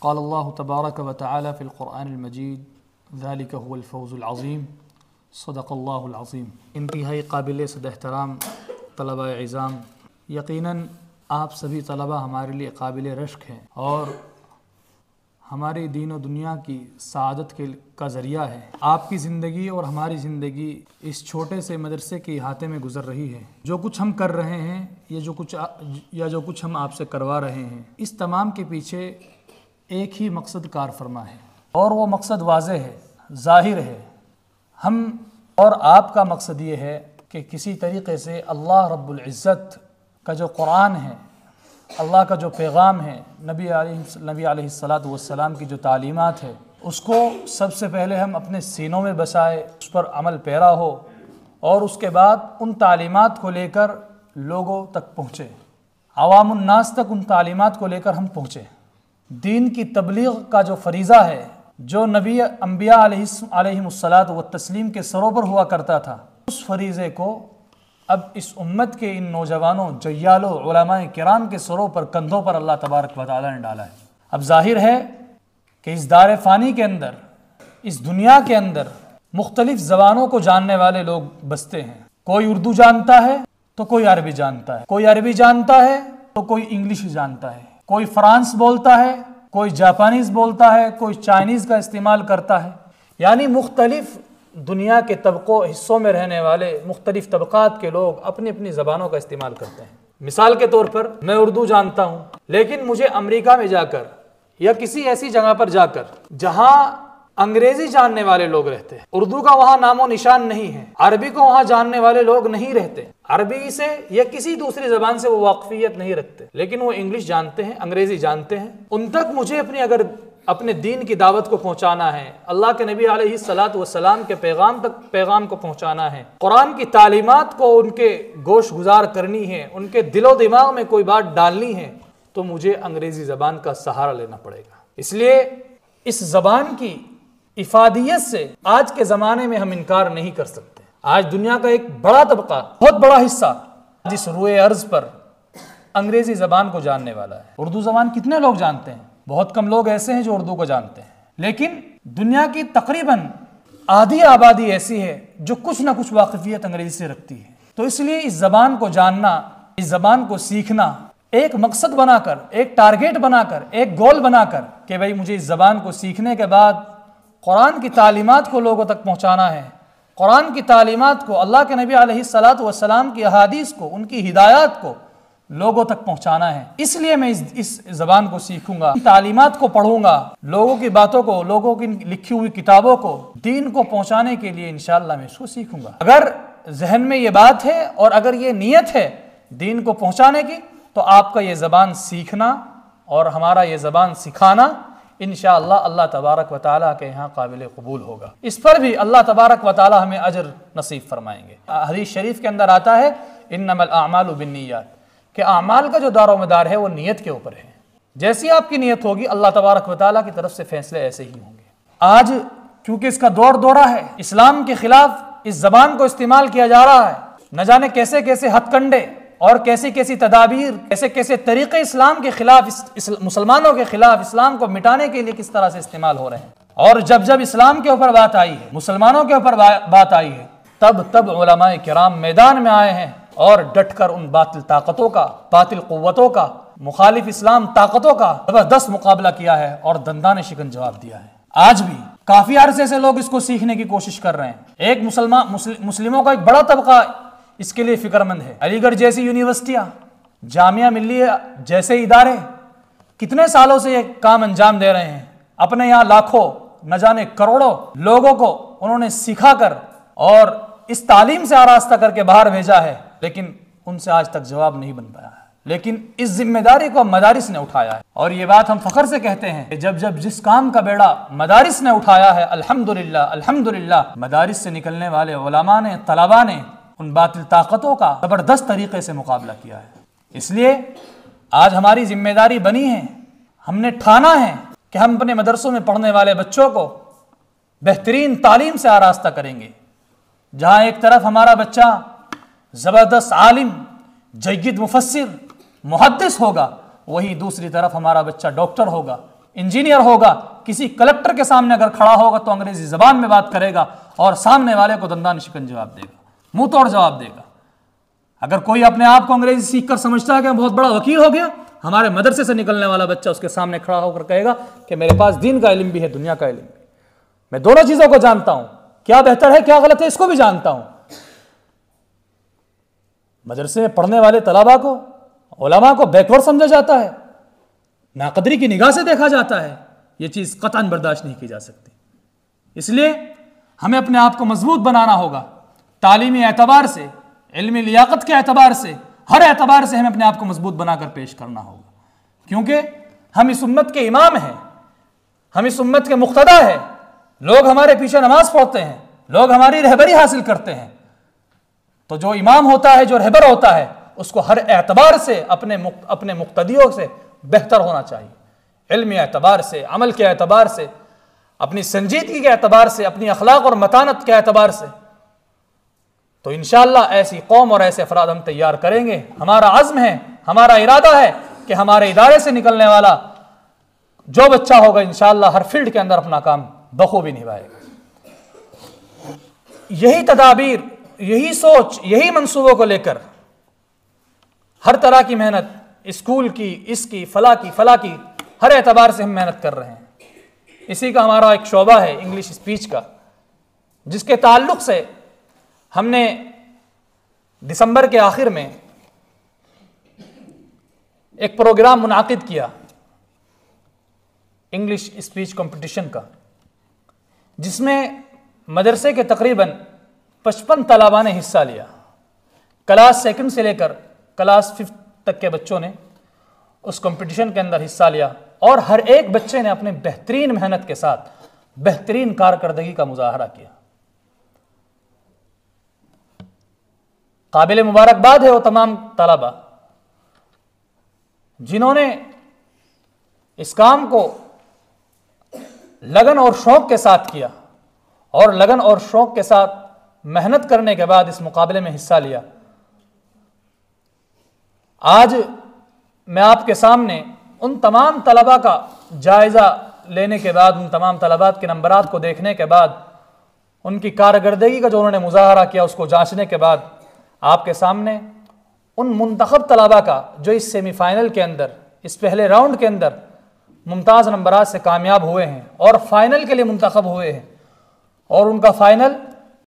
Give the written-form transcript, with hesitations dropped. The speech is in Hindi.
क़ाल अल्लाहु तबारक व तआला फ़िल क़ुरआनिल मजीद ज़ालिका हुवल फ़ौज़ुल अज़ीम सदक़ल्लाहुल अज़ीम। इंतहाई काबिल सद एहतराम तलबा इज़ाम, यकीनन आप सभी तलबा हमारे लिए काबिल रश्क हैं और हमारे दीन और दुनिया की सआदत का ज़रिया है। आपकी ज़िंदगी और हमारी ज़िंदगी इस छोटे से मदरसे के अहाते में गुज़र रही है। जो कुछ हम कर रहे हैं जो कुछ हम आपसे करवा रहे हैं, इस तमाम के पीछे एक ही मकसद कार फरमा है और वो मकसद वाज़ेह है, ज़ाहिर है। हम और आपका मकसद ये है कि किसी तरीक़े से अल्लाह रब्बुल इज़्ज़त का जो कुरान है, अल्लाह का जो पैगाम है, नबी अलैहिस्सलातु वस्सलाम की जो तालीमात है, उसको सबसे पहले हम अपने सीनों में बसाए, उस पर अमल पैरा हो और उसके बाद उन तालीमात को लेकर लोगों तक पहुँचे, अवामुन्नास तक उन तालीमात को लेकर हम पहुँचे। दीन की तबलीग का जो फरीज़ा है, जो नबी अम्बिया अलैहिमुस्सलातु वत्तस्लीम के सरों पर हुआ करता था, उस फरीज़े को अब इस उम्मत के इन नौजवानों, जय्यालों, उलमाए किराम के सरों पर, कंधों पर अल्लाह तबारक व तआला ने डाला है। अब जाहिर है कि इस दार फ़ानी के अंदर, इस दुनिया के अंदर मुख्तलिफ़ ज़बानों को जानने वाले लोग बसते हैं। कोई उर्दू जानता है तो कोई अरबी जानता है, कोई अरबी जानता है तो कोई इंग्लिश जानता है, कोई फ्रांस बोलता है, कोई जापानीज़ बोलता है, कोई चाइनीज़ का इस्तेमाल करता है। यानी मुख्तलिफ़ दुनिया के तबकों, हिस्सों में रहने वाले मुख्तलिफ़ तबक़ात के लोग अपनी अपनी ज़बानों का इस्तेमाल करते हैं। मिसाल के तौर पर मैं उर्दू जानता हूँ, लेकिन मुझे अमेरिका में जाकर या किसी ऐसी जगह पर जाकर जहाँ अंग्रेज़ी जानने वाले लोग रहते हैं, उर्दू का वहाँ नामो निशान नहीं है, अरबी को वहाँ जानने वाले लोग नहीं रहते, अरबी से या किसी दूसरी ज़बान से वो वाक़फ़ियत नहीं रखते, लेकिन वो इंग्लिश जानते हैं, अंग्रेज़ी जानते हैं, उन तक मुझे अपने दीन की दावत को पहुंचाना है, अल्लाह के नबी अलैहिस्सलातु वस्सलाम के पैगाम को पहुंचाना है, कुरान की तालीमात को उनके गोश गुजार करनी है, उनके दिलो दिमाग में कोई बात डालनी है, तो मुझे अंग्रेज़ी ज़बान का सहारा लेना पड़ेगा। इसलिए इस ज़बान की इफादियत से आज के ज़माने में हम इनकार नहीं कर सकते। आज दुनिया का एक बड़ा तबका, बहुत बड़ा हिस्सा जिस रुए अर्ज़ पर अंग्रेज़ी ज़बान को जानने वाला है। उर्दू ज़बान कितने लोग जानते हैं? बहुत कम लोग ऐसे हैं जो उर्दू को जानते हैं, लेकिन दुनिया की तकरीबन आधी आबादी ऐसी है जो कुछ ना कुछ वाक़फ़ियत अंग्रेज़ी से रखती है। तो इसलिए इस ज़बान को जानना, इस ज़बान को सीखना एक मकसद बनाकर, एक टारगेट बनाकर, एक गोल बनाकर कि भाई मुझे इस ज़बान को सीखने के बाद कुरान की तालीमात को लोगों तक पहुँचाना है, कुरान की तालीमात को, अल्लाह के नबी अलैहिस्सलातु वस्सलाम की अहादीस को, उनकी हिदायत को लोगों तक पहुंचाना है। इसलिए मैं इस ज़बान को सीखूंगा, तालीमात को पढ़ूंगा, लोगों की बातों को, लोगों की लिखी हुई किताबों को, दीन को पहुंचाने के लिए इंशाअल्लाह मैं इसको सीखूंगा। अगर जहन में ये बात है और अगर ये नीयत है दीन को पहुंचाने की, तो आपका ये ज़बान सीखना और हमारा ये ज़बान सिखाना इंशाअल्लाह अल्लाह तबारक व तआला के यहाँ काबिल कबूल होगा। इस पर भी अल्लाह तबारक व तआला हमें अजर नसीब फरमाएंगे। हदीस शरीफ के अंदर आता है, इन्नमल अअमालु बिन्नियात, कि आमाल का जो दारोमदार है वो नीयत के ऊपर है। जैसी आपकी नीयत होगी अल्लाह तबारक व तआला की तरफ से फैसले ऐसे ही होंगे। आज क्योंकि इसका दौर दौरा है, इस्लाम के खिलाफ इस ज़बान को इस्तेमाल किया जा रहा है, न जाने कैसे कैसे हथकंडे और कैसी कैसी तदाबीर, कैसे कैसे तरीक़े इस्लाम के खिलाफ, मुसलमानों के खिलाफ, इस्लाम को मिटाने के लिए किस तरह से इस्तेमाल हो रहे हैं। और जब जब इस्लाम के ऊपर बात आई है, मुसलमानों के ऊपर बात आई है, तब उलमाए किराम मैदान में आए हैं और डटकर उन बातिल ताकतों का, बातिल कुव्वतों का, मुखालिफ इस्लाम ताकतों का जबरदस्त मुकाबला किया है और दंदाने शिकन जवाब दिया है। आज भी काफी अरसे से लोग इसको सीखने की कोशिश कर रहे हैं। एक मुस्लिमों का एक बड़ा तबका इसके लिए फिक्रमंद है। अलीगढ़ जैसी यूनिवर्सिटियां, जामिया मिल्लिया जैसे इदारे कितने सालों से ये काम अंजाम दे रहे हैं। अपने यहाँ लाखों, न जाने करोड़ों लोगों को उन्होंने सिखाकर और इस तालीम से आरास्ता करके बाहर भेजा है, लेकिन उनसे आज तक जवाब नहीं बन पाया है। लेकिन इस जिम्मेदारी को मदारिस ने उठाया है और ये बात हम फख्र से कहते हैं कि जब जब जिस काम का बेड़ा मदारिस ने उठाया है, अल्हम्दुलिल्लाह अल्हम्दुलिल्लाह, मदारिस से निकलने वाले उलमा ने, तलबा ने उन बातिल ताकतों का ज़बरदस्त तरीके से मुकाबला किया है। इसलिए आज हमारी जिम्मेदारी बनी है, हमने ठाना है कि हम अपने मदरसों में पढ़ने वाले बच्चों को बेहतरीन तालीम से आरास्ता करेंगे। जहाँ एक तरफ हमारा बच्चा ज़बरदस्त आलिम, जय्यद मुफस्सिर, मुहद्दिस होगा, वहीं दूसरी तरफ हमारा बच्चा डॉक्टर होगा, इंजीनियर होगा, किसी कलेक्टर के सामने अगर खड़ा होगा तो अंग्रेजी जबान में बात करेगा और सामने वाले को दंदान शिकन जवाब देगा, मुंह तोड़ जवाब देगा। अगर कोई अपने आप को अंग्रेजी सीखकर समझता है कि बहुत बड़ा वकील हो गया, हमारे मदरसे से निकलने वाला बच्चा उसके सामने खड़ा होकर कहेगा कि मेरे पास दीन का इल्म भी है, दुनिया का इल्म भी, मैं दोनों चीजों को जानता हूं, क्या बेहतर है क्या गलत है इसको भी जानता हूं। मदरसे में पढ़ने वाले तलबा को, उलमा को बैकवर्ड समझा जाता है, नाकदरी की निगाह से देखा जाता है, यह चीज कतन बर्दाश्त नहीं की जा सकती। इसलिए हमें अपने आप को मजबूत बनाना होगा, तालीमी एतबार से, इल्मी लियाकत के एतबार से, हर एतबार से हमें अपने आप को मजबूत बनाकर पेश करना होगा, क्योंकि हम इस उम्मत के इमाम हैं, हम इस उम्मत के मुक्तदा है। लोग हमारे पीछे नमाज पढ़ते हैं, लोग हमारी रहबरी हासिल करते हैं, तो जो इमाम होता है, जो रहबर होता है, उसको हर एतबार से अपने मुक्तदियों से बेहतर होना चाहिए, इल्मी एतबार से, अमल के एतबार से, अपनी संजीदगी के एतबार से, अपनी अखलाक और मतानत के एतबार से। तो इंशाअल्लाह ऐसी कौम और ऐसे अफराद हम तैयार करेंगे। हमारा अज़्म है, हमारा इरादा है कि हमारे इदारे से निकलने वाला जो बच्चा होगा इंशाअल्लाह हर फील्ड के अंदर अपना काम बखूबी निभाएगा। यही तदाबीर, यही सोच, यही मंसूबों को लेकर हर तरह की मेहनत, स्कूल की, इसकी, फला की, हर एतबार से हम मेहनत कर रहे हैं। इसी का हमारा एक शोबा है इंग्लिश स्पीच का, जिसके ताल्लुक से हमने दिसंबर के आखिर में एक प्रोग्राम मुनाकिद किया इंग्लिश स्पीच कंपटीशन का, जिसमें मदरसे के तकरीबन 55 तलबा ने हिस्सा लिया। क्लास 2 से लेकर क्लास 5 तक के बच्चों ने उस कंपटीशन के अंदर हिस्सा लिया और हर एक बच्चे ने अपने बेहतरीन मेहनत के साथ बेहतरीन कारकर्दगी का मुजाहरा किया। काबिल मुबारकबाद है वो तमाम तलबा जिन्होंने इस काम को लगन और शौक के साथ किया और लगन और शौक के साथ मेहनत करने के बाद इस मुकाबले में हिस्सा लिया। आज मैं आपके सामने उन तमाम तलबा का जायज़ा लेने के बाद, उन तमाम तलबात के नंबरात को देखने के बाद, उनकी कारकर्दगी का जो उन्होंने मुजाहरा किया उसको जांचने के बाद आपके सामने उन मुंतखब तलबा का जो इस सेमीफाइनल के अंदर, इस पहले राउंड के अंदर मुमताज़ नंबरात से कामयाब हुए हैं और फाइनल के लिए मुंतखब हुए हैं और उनका फाइनल